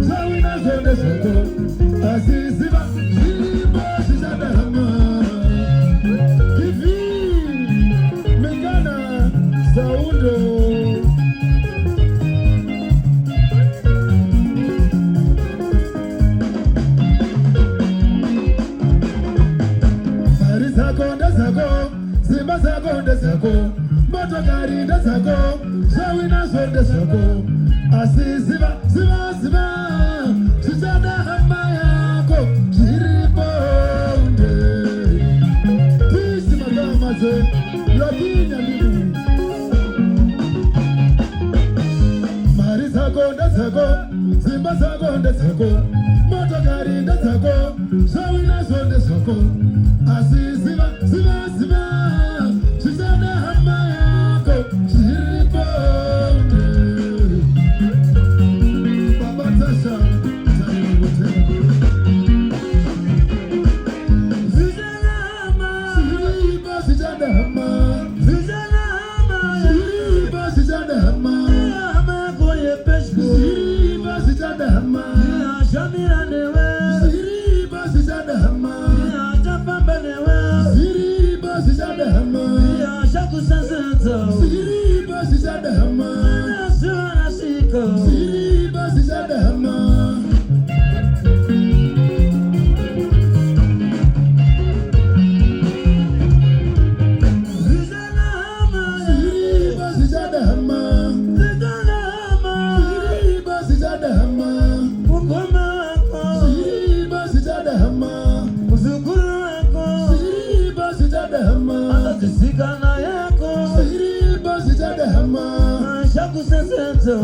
Zawina zonde soko Aziziba Shiriba Shizada Hama Kivi Mengana Saundo Zimba zako ndezako Motokari ndezako Zawina zonde soko Asiziba ziba ziba Shizada hama yako Shiribonde Tisi magamaze Lakinya mimu Mari zako ndezako Zimba zako ndezako Motokari ndezako Zawina zonde soko Asiziba ziba ziba Shizada hama yako Shiribonde Baba Tasha Shizada hama Shizada hama Shizada hama Shiriba Shizada hama Hama koye peshko Shiriba Shizada hama Shamira newe Shiriba Shizada hama Japamba newe Shiriba Shizada hama Shaku sanseto Shiriba Shizada hama Suana shiko Shiriba Shizada hama Shiriba Shizada hama Shaku sanseto